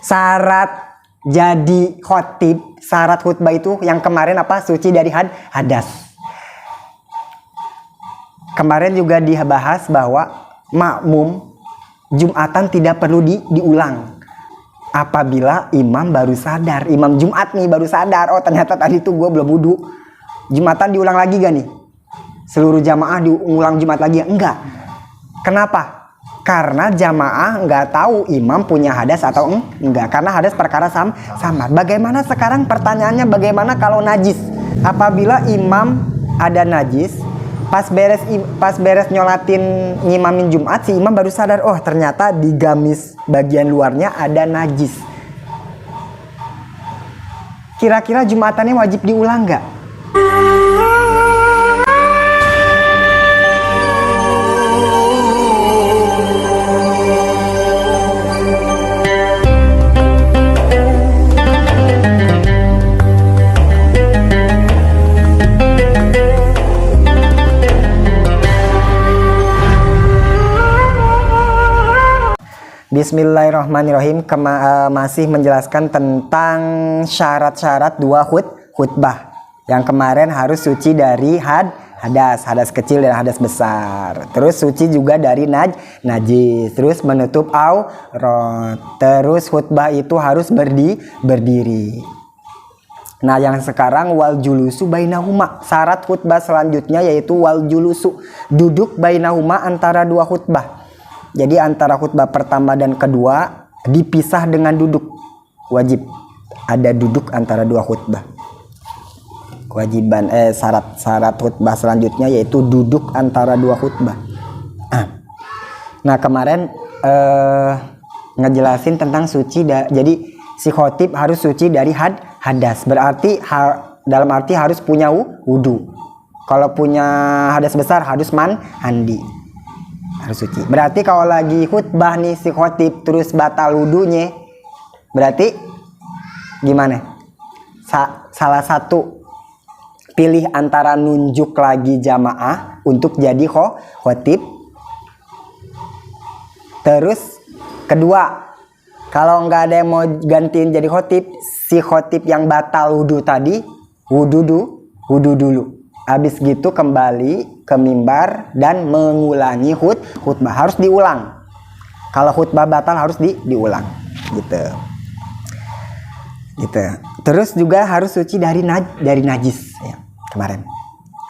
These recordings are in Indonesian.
Syarat jadi khotib, syarat khutbah itu yang kemarin apa? Suci dari hadas. Kemarin juga dibahas bahwa makmum Jumatan tidak perlu diulang. Apabila imam baru sadar, imam Jumat nih baru sadar, oh ternyata tadi tuh gue belum wudu. Jumatan diulang lagi gak nih? Seluruh jamaah diulang Jumat lagi? Enggak. Kenapa? Karena jamaah nggak tahu imam punya hadas atau enggak. Karena hadas perkara samar. Bagaimana sekarang pertanyaannya, bagaimana kalau najis? Apabila imam ada najis, pas beres nyolatin ngimamin Jumat, si imam baru sadar, oh ternyata di gamis bagian luarnya ada najis. Kira-kira Jumatannya wajib diulang nggak? Bismillahirrahmanirrahim. Masih menjelaskan tentang syarat-syarat dua khutbah. Yang kemarin harus suci dari hadas kecil dan hadas besar. Terus suci juga dari najis. Terus menutup aurat. Terus khutbah itu harus berdiri. Nah, yang sekarang wal julusu bainahuma. Syarat khutbah selanjutnya yaitu wal julusu, duduk bainahuma antara dua khutbah. Jadi antara khutbah pertama dan kedua dipisah dengan duduk. Wajib ada duduk antara dua khutbah. Kewajiban syarat khutbah selanjutnya yaitu duduk antara dua khutbah. Nah, kemarin ngejelasin tentang suci. Jadi si khotib harus suci dari hadas. Berarti dalam arti harus punya wudu. Kalau punya hadas besar harus mandi. Harus suci. Berarti kalau lagi khutbah nih si khotib terus batal wudunya, berarti gimana? Salah satu pilih antara nunjuk lagi jamaah untuk jadi khotib. Terus kedua, kalau nggak ada yang mau gantiin jadi khotib, si khotib yang batal wudu tadi wudu dulu. Habis gitu kembali ke mimbar dan mengulangi khutbah. Harus diulang. Kalau khutbah batal harus diulang. Gitu. Terus juga harus suci dari najis. Ya, kemarin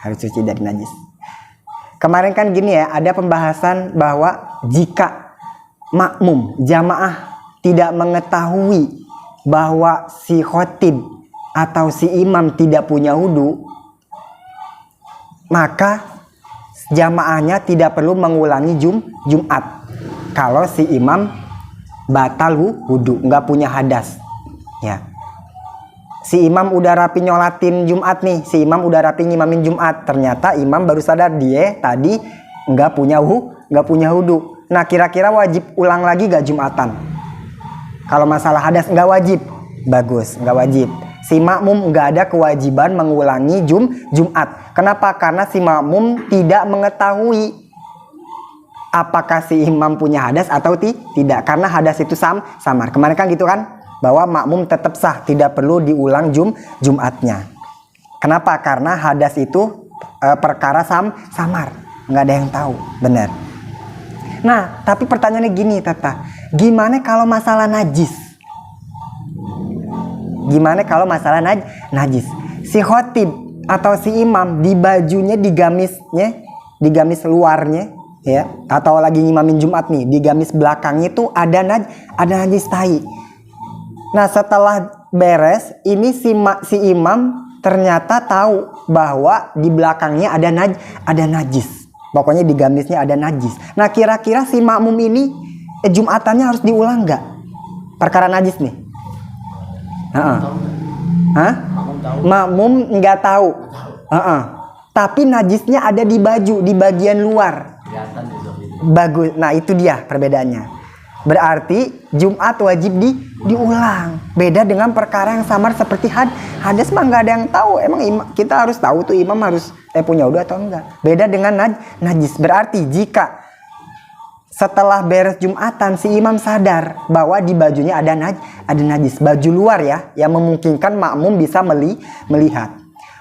harus suci dari najis. Kemarin kan gini ya, ada pembahasan bahwa jika makmum jamaah tidak mengetahui bahwa si khotib atau si imam tidak punya wudu, maka jamaahnya tidak perlu mengulangi Jumat. Kalau si imam batal wudu, nggak punya hadas. Ya. Si imam udah rapi nyolatin Jumat nih, si imam udah rapi ngimamin Jumat. Ternyata imam baru sadar dia tadi nggak punya wudu. Nah, kira-kira wajib ulang lagi gak Jumatan? Kalau masalah hadas nggak wajib. Bagus, nggak wajib. Si makmum nggak ada kewajiban mengulangi Jumat. Kenapa? Karena si makmum tidak mengetahui apakah si imam punya hadas atau tidak. Karena hadas itu samar. Kemarin kan gitu kan? Bahwa makmum tetap sah, tidak perlu diulang Jumatnya. Kenapa? Karena hadas itu perkara samar. Nggak ada yang tahu. Benar. Nah, tapi pertanyaannya gini, Tata. Gimana kalau masalah najis? Gimana kalau masalah najis? Si khotib atau si imam di bajunya, di gamis luarnya, ya, atau lagi ngimamin Jumat nih, di gamis belakangnya itu ada najis tai. Nah, setelah beres, ini si imam ternyata tahu bahwa di belakangnya ada najis. Pokoknya di gamisnya ada najis. Nah, kira-kira si makmum ini Jumatannya harus diulang nggak? Perkara najis nih. Makmum nggak tahu. Tapi najisnya ada di baju, di bagian luar. Bagus. Nah, itu dia perbedaannya. Berarti Jumat wajib diulang. Beda dengan perkara yang samar seperti hadas mah nggak ada yang tahu. Emang kita harus tahu tuh imam harus punya wudu atau enggak. Beda dengan najis. Berarti jika setelah beres Jumatan si imam sadar bahwa di bajunya ada najis, baju luar ya, yang memungkinkan makmum bisa melihat.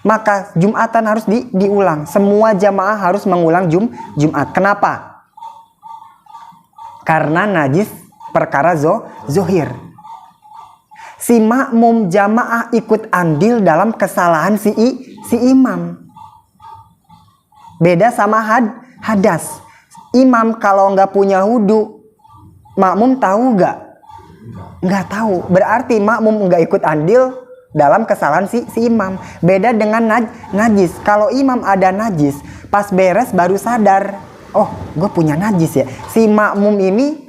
Maka Jumatan harus diulang. Semua jamaah harus mengulang Jumat. Kenapa? Karena najis perkara zohir. Si makmum jamaah ikut andil dalam kesalahan si imam. Beda sama hadas. Imam kalau nggak punya wudhu, makmum tahu nggak? Nggak tahu. Berarti makmum nggak ikut andil dalam kesalahan si imam. Beda dengan najis. Kalau imam ada najis, pas beres baru sadar, oh gue punya najis ya. Si makmum ini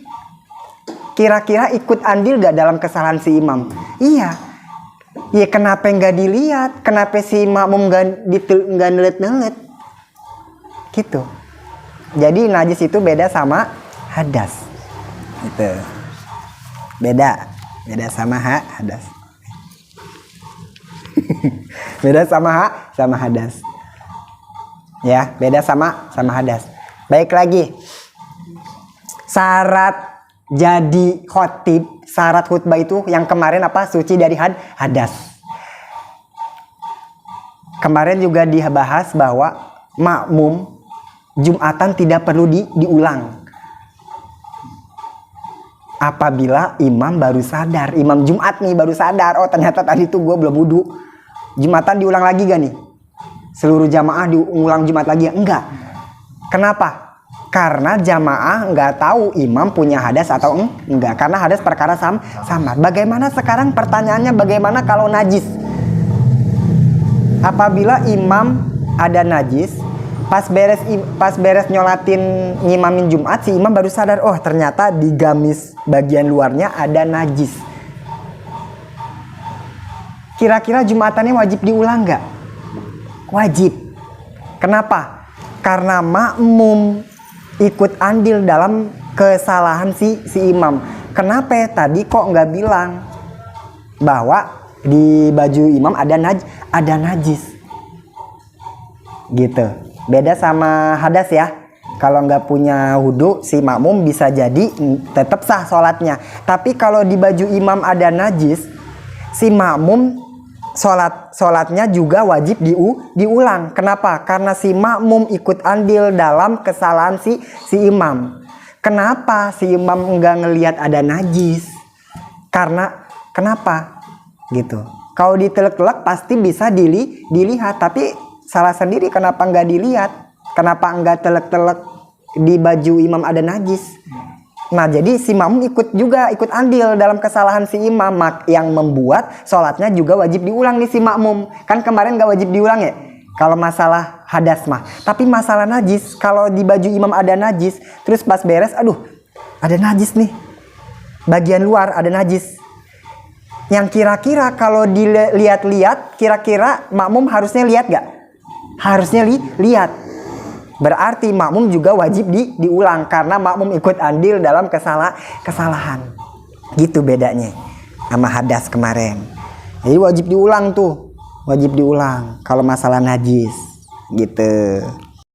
kira-kira ikut andil nggak dalam kesalahan si imam? Iya. Ya kenapa nggak dilihat? Kenapa si makmum nggak nelet-nelet? Gitu. Jadi najis itu beda sama hadas. Gitu. Beda sama hadas. Beda sama hadas. Ya, beda sama hadas. Baik lagi. Syarat jadi khotib, syarat khutbah itu yang kemarin apa? Suci dari hadas. Kemarin juga dibahas bahwa makmum Jumatan tidak perlu diulang apabila imam baru sadar. Imam Jumat nih baru sadar, oh ternyata tadi tuh gue belum wudhu. Jumatan diulang lagi gak nih? Seluruh jamaah diulang Jumat lagi? Enggak. Kenapa? Karena jamaah nggak tahu imam punya hadas atau enggak. Karena hadas perkara sama. Bagaimana sekarang pertanyaannya, bagaimana kalau najis? Apabila imam ada najis, pas beres nyolatin ngimamin Jumat, si imam baru sadar, oh ternyata di gamis bagian luarnya ada najis. Kira-kira Jumatannya wajib diulang nggak? Wajib. Kenapa? Karena makmum ikut andil dalam kesalahan si imam. Kenapa tadi kok nggak bilang bahwa di baju imam ada najis? Gitu. Beda sama hadas ya. Kalau nggak punya wudhu, si makmum bisa jadi tetap sah sholatnya. Tapi kalau di baju imam ada najis, si makmum sholatnya juga wajib diulang. Kenapa? Karena si makmum ikut andil dalam kesalahan si imam. Kenapa si imam nggak ngelihat ada najis? Karena kenapa? Gitu. Kalau ditelek-telek pasti bisa dilihat, tapi salah sendiri kenapa nggak dilihat, kenapa nggak telek-telek di baju imam ada najis. Nah jadi si makmum ikut andil dalam kesalahan si imam, yang membuat sholatnya juga wajib diulang nih si makmum. Kan kemarin nggak wajib diulang ya kalau masalah hadas mah, tapi masalah najis, kalau di baju imam ada najis, terus pas beres, aduh ada najis nih, bagian luar ada najis, yang kira-kira kalau dilihat-lihat, kira-kira makmum harusnya lihat gak? Harusnya lihat. Berarti makmum juga wajib diulang karena makmum ikut andil dalam kesalahan. Gitu bedanya sama hadas kemarin. Jadi wajib diulang tuh. Wajib diulang kalau masalah najis. Gitu.